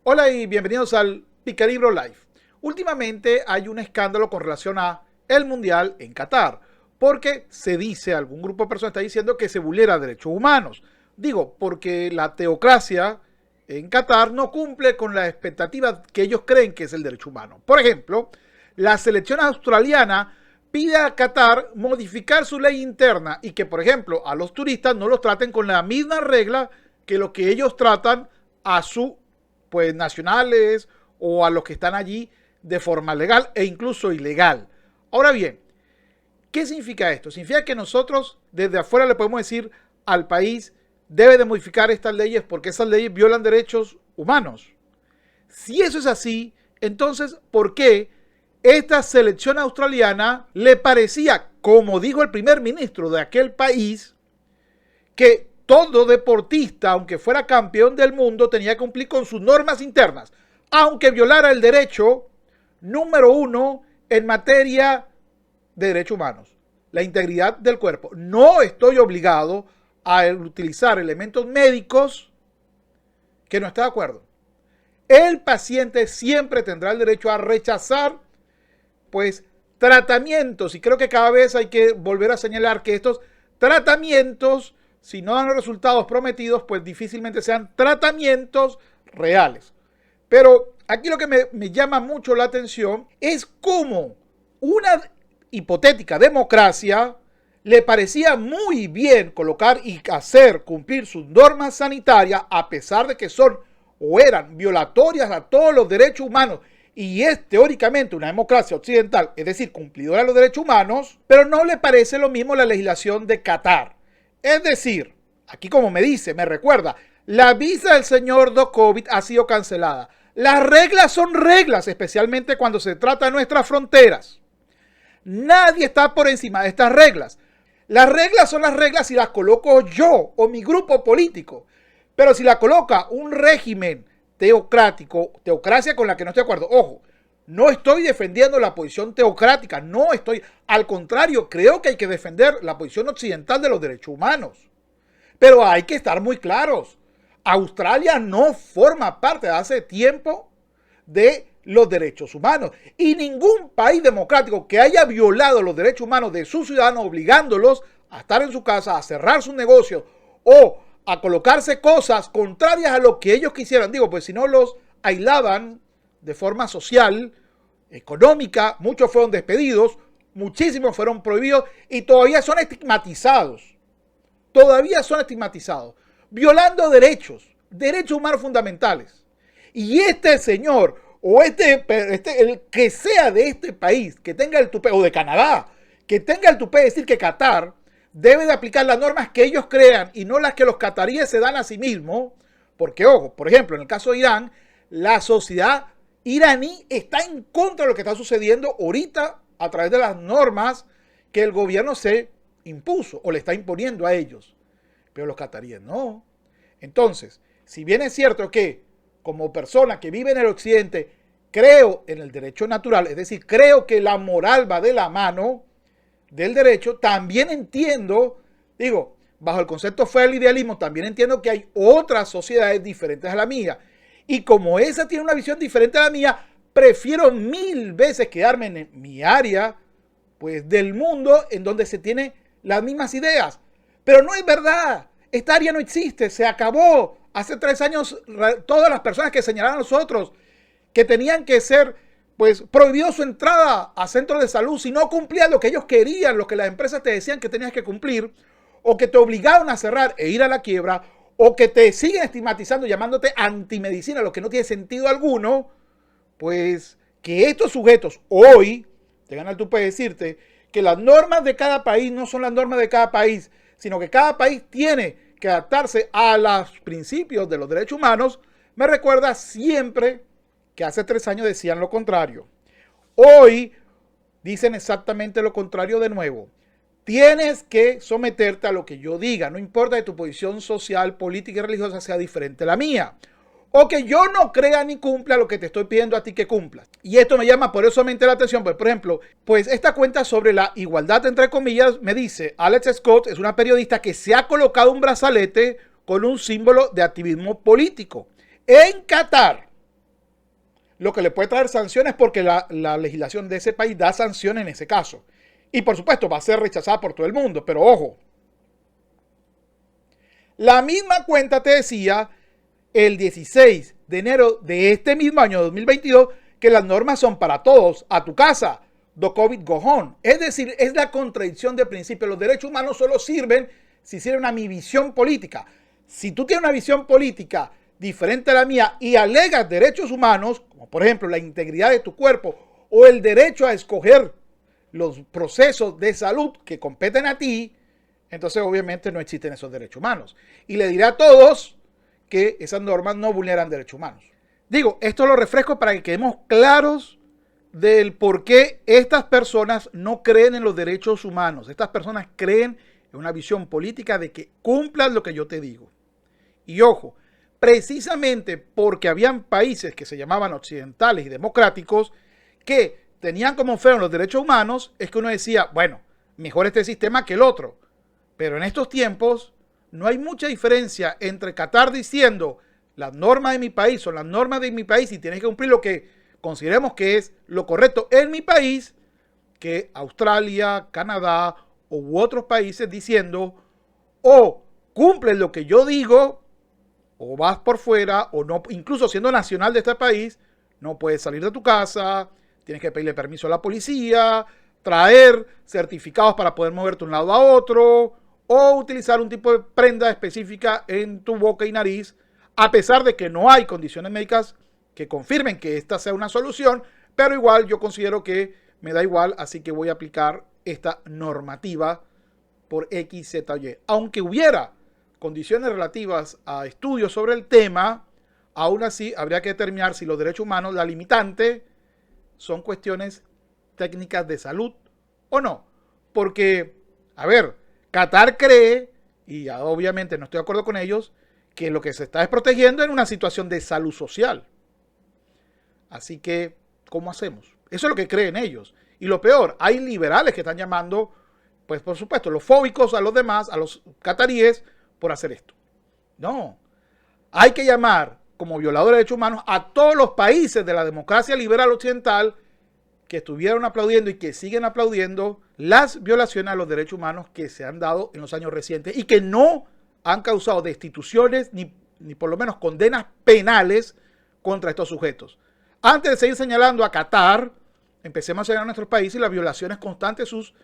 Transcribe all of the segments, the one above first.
Hola y bienvenidos al Picalibro Live. Últimamente hay un escándalo con relación a el Mundial en Qatar, porque se dice, algún grupo de personas está diciendo que se vulnera derechos humanos. Digo, porque la teocracia en Qatar no cumple con la expectativa que ellos creen que es el derecho humano. Por ejemplo, la selección australiana pide a Qatar modificar su ley interna y que, por ejemplo, a los turistas no los traten con la misma regla que lo que ellos tratan a sus nacionales o a los que están allí de forma legal e incluso ilegal. Ahora bien, ¿qué significa esto? Significa que nosotros desde afuera le podemos decir al país debe de modificar estas leyes porque esas leyes violan derechos humanos. Si eso es así, entonces, ¿por qué esta selección australiana le parecía, como dijo el primer ministro de aquel país, que todo deportista, aunque fuera campeón del mundo, tenía que cumplir con sus normas internas, aunque violara el derecho número 1 en materia de derechos humanos, la integridad del cuerpo? No estoy obligado a utilizar elementos médicos que no esté de acuerdo. El paciente siempre tendrá el derecho a rechazar, tratamientos, y creo que cada vez hay que volver a señalar que estos tratamientos, si no dan los resultados prometidos, pues difícilmente sean tratamientos reales. Pero aquí lo que me llama mucho la atención es cómo una hipotética democracia le parecía muy bien colocar y hacer cumplir sus normas sanitarias, a pesar de que son o eran violatorias a todos los derechos humanos, y es teóricamente una democracia occidental, es decir, cumplidora de los derechos humanos, pero no le parece lo mismo la legislación de Qatar. Es decir, aquí como me dice, me recuerda, la visa del señor Djokovic ha sido cancelada. Las reglas son reglas, especialmente cuando se trata de nuestras fronteras. Nadie está por encima de estas reglas. Las reglas son las reglas si las coloco yo o mi grupo político. Pero si la coloca un régimen teocrático, teocracia con la que no estoy de acuerdo, ojo, no estoy defendiendo la posición teocrática, no estoy, al contrario, creo que hay que defender la posición occidental de los derechos humanos. Pero hay que estar muy claros. Australia no forma parte de hace tiempo de los derechos humanos. Y ningún país democrático que haya violado los derechos humanos de sus ciudadanos, obligándolos a estar en su casa, a cerrar sus negocios o a colocarse cosas contrarias a lo que ellos quisieran. Digo, pues si no los aislaban de forma social, económica, muchos fueron despedidos, muchísimos fueron prohibidos y todavía son estigmatizados. Todavía son estigmatizados, violando derechos humanos fundamentales. Y este señor, o el que sea de este país, que tenga el tupé, o de Canadá, que tenga el tupé de decir que Qatar debe de aplicar las normas que ellos crean y no las que los cataríes se dan a sí mismos, porque, ojo, por ejemplo, en el caso de Irán, la sociedad iraní está en contra de lo que está sucediendo ahorita a través de las normas que el gobierno se impuso o le está imponiendo a ellos. Pero los cataríes no. Entonces, si bien es cierto que como persona que vive en el occidente creo en el derecho natural, es decir, creo que la moral va de la mano del derecho, también entiendo, digo, bajo el concepto fe del idealismo, también entiendo que hay otras sociedades diferentes a la mía. Y como esa tiene una visión diferente a la mía, prefiero 1000 veces quedarme en mi área, del mundo en donde se tiene las mismas ideas. Pero no es verdad. Esta área no existe. Se acabó. Hace 3 años, todas las personas que señalaron a nosotros que tenían que ser, prohibido su entrada a centros de salud si no cumplían lo que ellos querían, lo que las empresas te decían que tenías que cumplir, o que te obligaban a cerrar e ir a la quiebra, o que te siguen estigmatizando, llamándote antimedicina, lo que no tiene sentido alguno, que estos sujetos hoy tengan el tupé de decirte que las normas de cada país no son las normas de cada país, sino que cada país tiene que adaptarse a los principios de los derechos humanos, me recuerda siempre que hace 3 años decían lo contrario. Hoy dicen exactamente lo contrario de nuevo. Tienes que someterte a lo que yo diga, no importa que tu posición social, política y religiosa sea diferente a la mía, o que yo no crea ni cumpla lo que te estoy pidiendo a ti que cumplas. Y esto me llama poderosamente la atención, por ejemplo, esta cuenta sobre la igualdad, entre comillas, me dice, Alex Scott es una periodista que se ha colocado un brazalete con un símbolo de activismo político en Qatar. lo que le puede traer sanciones porque la legislación de ese país da sanciones en ese caso. Y por supuesto va a ser rechazada por todo el mundo, pero ojo. La misma cuenta te decía el 16 de enero de este mismo año 2022 que las normas son para todos, a tu casa, do COVID go home. Es decir, es la contradicción de principio. Los derechos humanos solo sirven si sirven a mi visión política. Si tú tienes una visión política diferente a la mía y alegas derechos humanos, como por ejemplo la integridad de tu cuerpo o el derecho a escoger los procesos de salud que competen a ti, entonces obviamente no existen esos derechos humanos. Y le diré a todos que esas normas no vulneran derechos humanos. Digo, esto lo refresco para que quedemos claros del por qué estas personas no creen en los derechos humanos. Estas personas creen en una visión política de que cumplan lo que yo te digo. Y ojo, precisamente porque habían países que se llamaban occidentales y democráticos que tenían como freno los derechos humanos, es que uno decía, bueno, mejor este sistema que el otro. Pero en estos tiempos no hay mucha diferencia entre Qatar diciendo las normas de mi país son las normas de mi país y tienes que cumplir lo que consideremos que es lo correcto en mi país, que Australia, Canadá u otros países diciendo o cumples lo que yo digo o vas por fuera o no, incluso siendo nacional de este país, no puedes salir de tu casa, tienes que pedirle permiso a la policía, traer certificados para poder moverte de un lado a otro o utilizar un tipo de prenda específica en tu boca y nariz, a pesar de que no hay condiciones médicas que confirmen que esta sea una solución, pero igual yo considero que me da igual, así que voy a aplicar esta normativa por X, Z, Y. Aunque hubiera condiciones relativas a estudios sobre el tema, aún así habría que determinar si los derechos humanos, la limitante, son cuestiones técnicas de salud o no. Porque, a ver, Qatar cree, y obviamente no estoy de acuerdo con ellos, que lo que se está es protegiendo en una situación de salud social. Así que, ¿cómo hacemos? Eso es lo que creen ellos. Y lo peor, hay liberales que están llamando, pues por supuesto, los fóbicos a los demás, a los cataríes, por hacer esto. No. Hay que llamar como violadores de derechos humanos a todos los países de la democracia liberal occidental que estuvieron aplaudiendo y que siguen aplaudiendo las violaciones a los derechos humanos que se han dado en los años recientes y que no han causado destituciones ni por lo menos condenas penales contra estos sujetos. Antes de seguir señalando a Qatar, empecemos a señalar a nuestros países las violaciones constantes, sus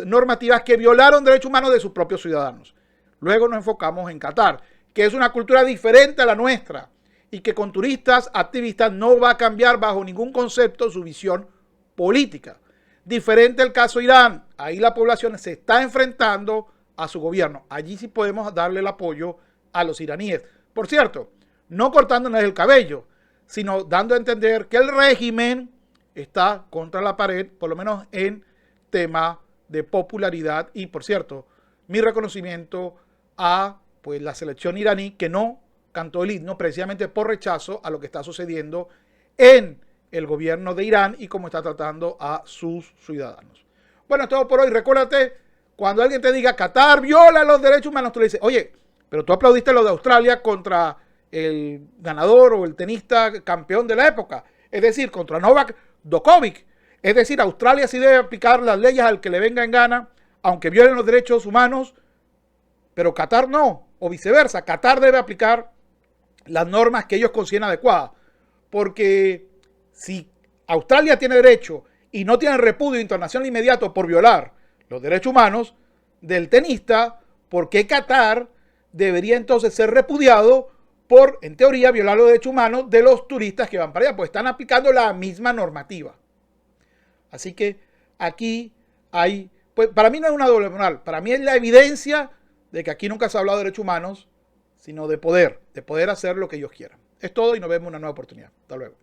normativas que violaron derechos humanos de sus propios ciudadanos. Luego nos enfocamos en Qatar, que es una cultura diferente a la nuestra y que con turistas, activistas, no va a cambiar bajo ningún concepto su visión política. Diferente el caso de Irán, ahí la población se está enfrentando a su gobierno. Allí sí podemos darle el apoyo a los iraníes. Por cierto, no cortándoles el cabello, sino dando a entender que el régimen está contra la pared, por lo menos en tema de popularidad. Y por cierto, mi reconocimiento a la selección iraní que no cantó el himno precisamente por rechazo a lo que está sucediendo en el gobierno de Irán y cómo está tratando a sus ciudadanos. Bueno, es todo por hoy. Recuérdate, cuando alguien te diga Qatar viola los derechos humanos, tú le dices, oye, pero tú aplaudiste lo de Australia contra el ganador o el tenista campeón de la época, es decir, contra Novak Djokovic. Es decir, Australia sí debe aplicar las leyes al que le venga en gana, aunque violen los derechos humanos, pero Qatar no, o viceversa. Qatar debe aplicar las normas que ellos consideren adecuadas, porque si Australia tiene derecho y no tiene repudio internacional inmediato por violar los derechos humanos del tenista, ¿por qué Qatar debería entonces ser repudiado por, en teoría, violar los derechos humanos de los turistas que van para allá? Pues están aplicando la misma normativa. Así que aquí hay, pues para mí no es una doble moral, para mí es la evidencia de que aquí nunca se ha hablado de derechos humanos, sino de poder hacer lo que ellos quieran. Es todo y nos vemos en una nueva oportunidad. Hasta luego.